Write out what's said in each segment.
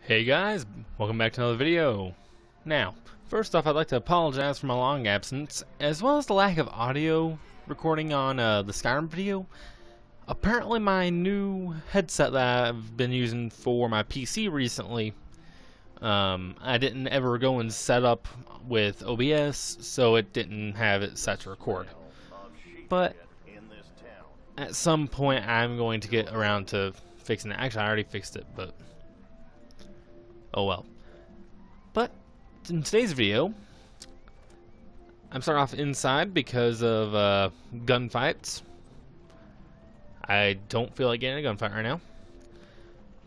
Hey guys, welcome back to another video. Now, first off, I'd like to apologize for my long absence, as well as the lack of audio recording on the Skyrim video. Apparently my new headset that I've been using for my PC recently, I didn't ever go and set up with OBS, so it didn't have it set to record. But at some point I'm going to get around to fixing it. Actually, I already fixed it, but oh well. But in today's video, I'm starting off inside because of gunfights. I don't feel like getting a gunfight right now.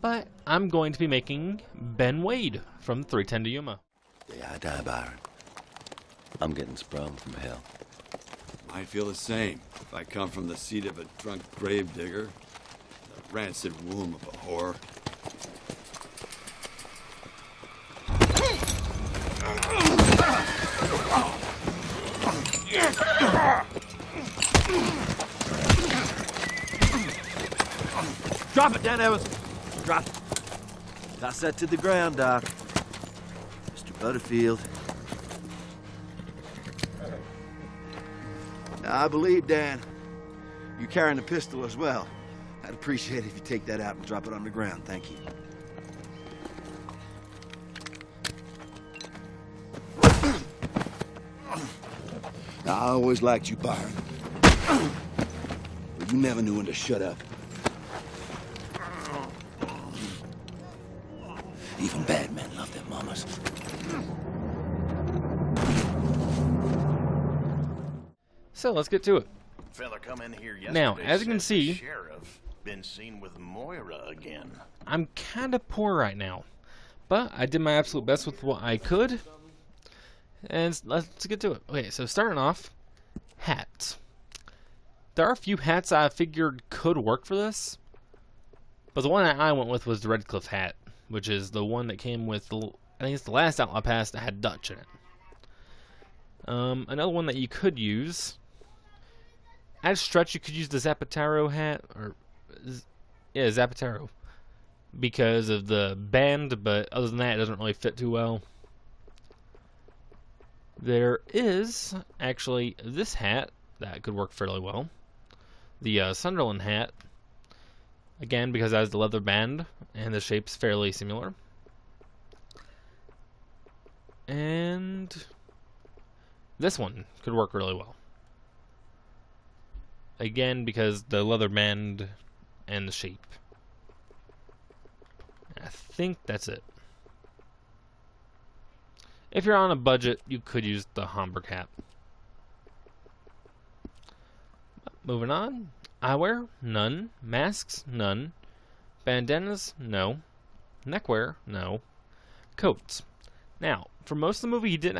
But I'm going to be making Ben Wade from 310 to Yuma. Day I die, Byron. I'm getting sprung from hell. I feel the same if I come from the seat of a drunk gravedigger, the rancid womb of a whore. Drop it, Dan Evans. Drop it. Toss that to the ground, Doc. Mr. Butterfield. Now, I believe, Dan, you're carrying a pistol as well. I'd appreciate it if you take that out and drop it on the ground. Thank you. Now, I always liked you, Byron. But you never knew when to shut up. Even bad men love their mamas. So let's get to it. Fella come in here yesterday. Now, as you can said the see, sheriff been seen with Moira again. I'm kind of poor right now, but I did my absolute best with what I could. And let's get to it. Okay, so starting off, hats. There are a few hats I figured could work for this, but the one that I went with was the Redcliffe hat, which is the one that came with the, I think it's the last Outlaw Pass that had Dutch in it. Another one that you could use, at a stretch, you could use the Zapatero hat, or yeah, Zapatero, because of the band, but other than that, it doesn't really fit too well. There is actually this hat that could work fairly well, the Sunderland hat, again because it has the leather band and the shape's fairly similar. And this one could work really well, again because the leather band and the shape. I think that's it. If you're on a budget, you could use the Homburg hat. Moving on. Eyewear? None. Masks? None. Bandanas? No. Neckwear? No. Coats. Now, for most of the movie, he didn't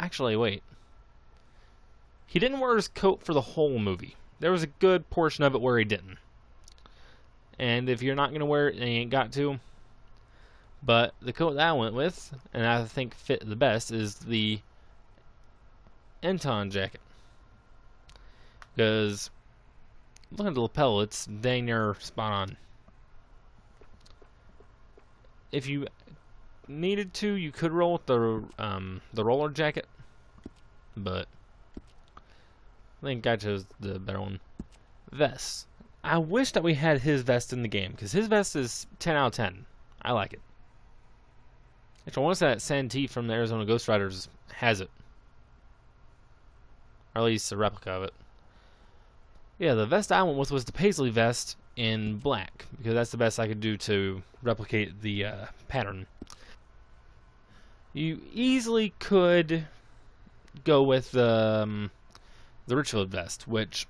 actually wait. He didn't wear his coat for the whole movie. There was a good portion of it where he didn't. And if you're not going to wear it, then you ain't got to. But the coat that I went with, and I think fit the best, is the Anton jacket. Because, look at the lapel, it's dang near spot on. If you needed to, you could roll with the roller jacket, but I think I chose the better one. Vest. I wish that we had his vest in the game, because his vest is 10 out of 10. I like it. Actually, I want to say that Santee from the Arizona Ghost Riders has it. Or at least a replica of it. Yeah, the vest I went with was the Paisley vest in black, because that's the best I could do to replicate the pattern. You easily could go with the Richfield vest, which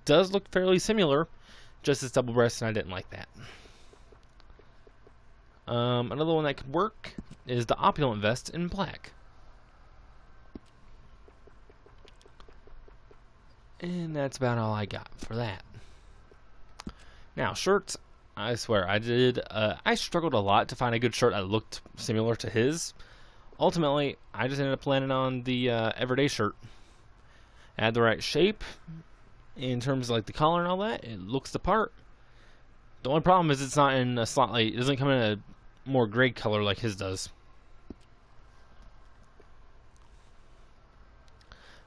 does look fairly similar, just as double-breasted, and I didn't like that. Another one that could work is the opulent vest in black. And that's about all I got for that. Now, shirts, I swear, I struggled a lot to find a good shirt that looked similar to his. Ultimately, I just ended up landing on the everyday shirt. It had the right shape in terms of like the collar and all that. It looks the part. The only problem is it's not in a slightly, it doesn't come in more gray color like his does.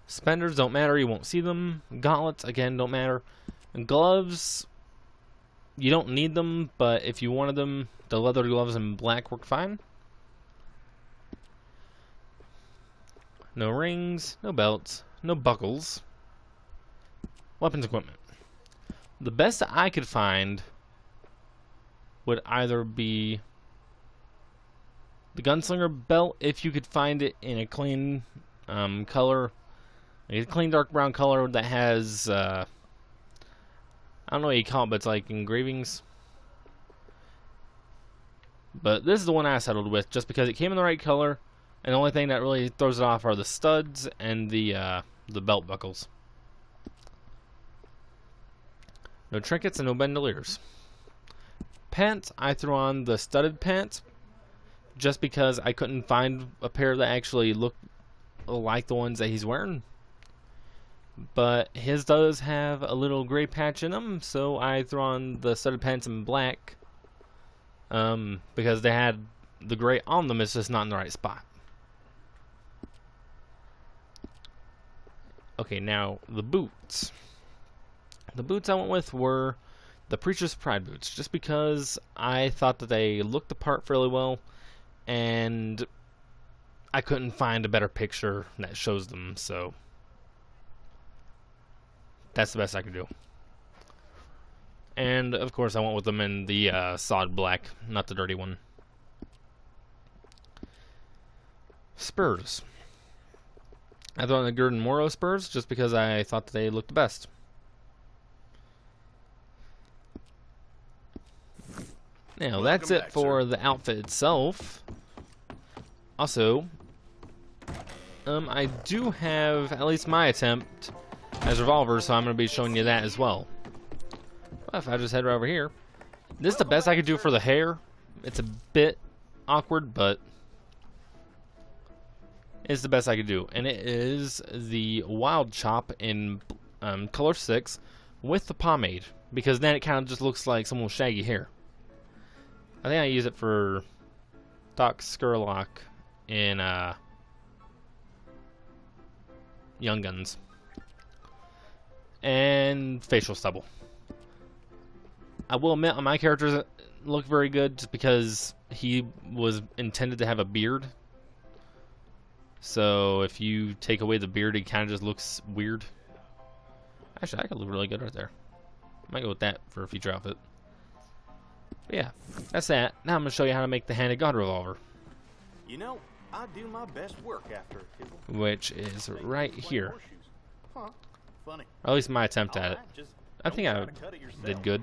Suspenders don't matter, you won't see them. Gauntlets, again, don't matter. And gloves, you don't need them, but if you wanted them, the leather gloves in black work fine. No rings, no belts, no buckles. Weapons equipment. The best that I could find would either be the gunslinger belt, if you could find it in a clean color, like a clean dark brown color that has I don't know what you call it, but it's like engravings. But this is the one I settled with, just because it came in the right color, and the only thing that really throws it off are the studs and the belt buckles. No trinkets and no bandoliers. Pants, I threw on the studded pants, just because I couldn't find a pair that actually looked like the ones that he's wearing. But his does have a little gray patch in them, so I threw on the studded pants in black, because they had the gray on them, it's just not in the right spot. Okay, now the boots. The boots I went with were the Preacher's Pride boots, just because I thought that they looked the part fairly well, and I couldn't find a better picture that shows them, so that's the best I could do. And of course I went with them in the solid black, not the dirty one. Spurs. I threw on the Gurdon Moro spurs, just because I thought that they looked the best. Now, that's it for the outfit itself. Also, I do have at least my attempt as revolver, so I'm going to be showing you that as well. Well, if I just head right over here, this is the best I could do for the hair. It's a bit awkward, but it's the best I could do. And it is the Wild Chop in color 6 with the pomade, because then it kind of just looks like some shaggy hair. I think I use it for Doc Scurlock in Young Guns. And facial stubble. I will admit, on my characters look very good, just because he was intended to have a beard. So if you take away the beard, it kind of just looks weird. Actually, that could look really good right there. Might go with that for a future outfit. But yeah, that's that. Now I'm going to show you how to make the Hand of God revolver. You know, I do my best work after a kibble. Which is right here. Huh. Funny. Or at least my attempt at it. Alright, just I think don't I try to cut it yourself. did good.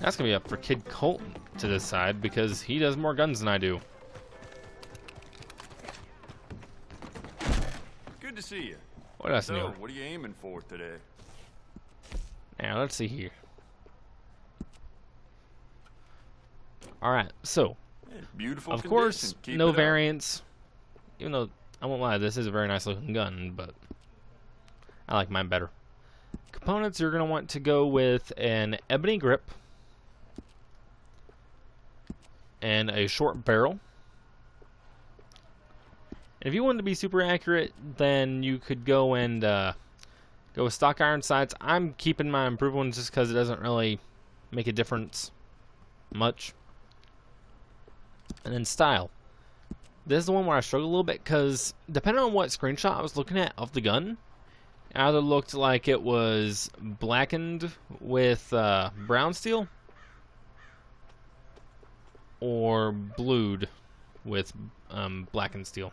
That's going to be up for Kid Colton to decide, because he does more guns than I do. Good to see you. What else So, new? what are you aiming for today? Now, let's see here. Alright, so, Beautiful of course, condition. Keep no it up. variants. Even though, I won't lie, this is a very nice looking gun, but I like mine better. Components, you're going to want to go with an ebony grip and a short barrel. If you wanted to be super accurate, then you could go and go with stock iron sights. I'm keeping my improved ones just because it doesn't really make a difference much. And then style. This is the one where I struggle a little bit, because depending on what screenshot I was looking at of the gun, it either looked like it was blackened with brown steel or blued with blackened steel.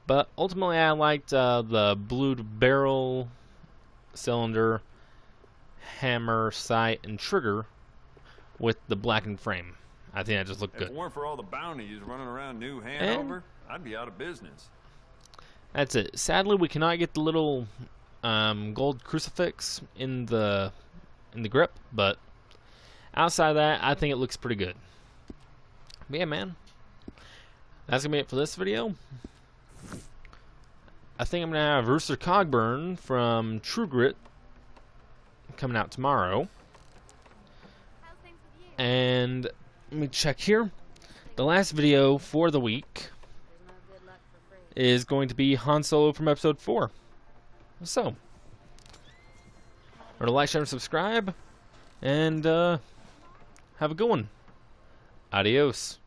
But ultimately I liked the blued barrel, cylinder, hammer, sight, and trigger with the blackened frame. I think that just looked If good. it weren't for all the bounties running around New Hanover, I'd be out of business. That's it. Sadly, we cannot get the little gold crucifix in the grip, but outside of that, I think it looks pretty good. But yeah, man, that's gonna be it for this video. I think I'm gonna have Rooster Cogburn from True Grit coming out tomorrow. And let me check here. The last video for the week is going to be Han Solo from episode 4. So, remember to like, share, and subscribe, and have a good one. Adios.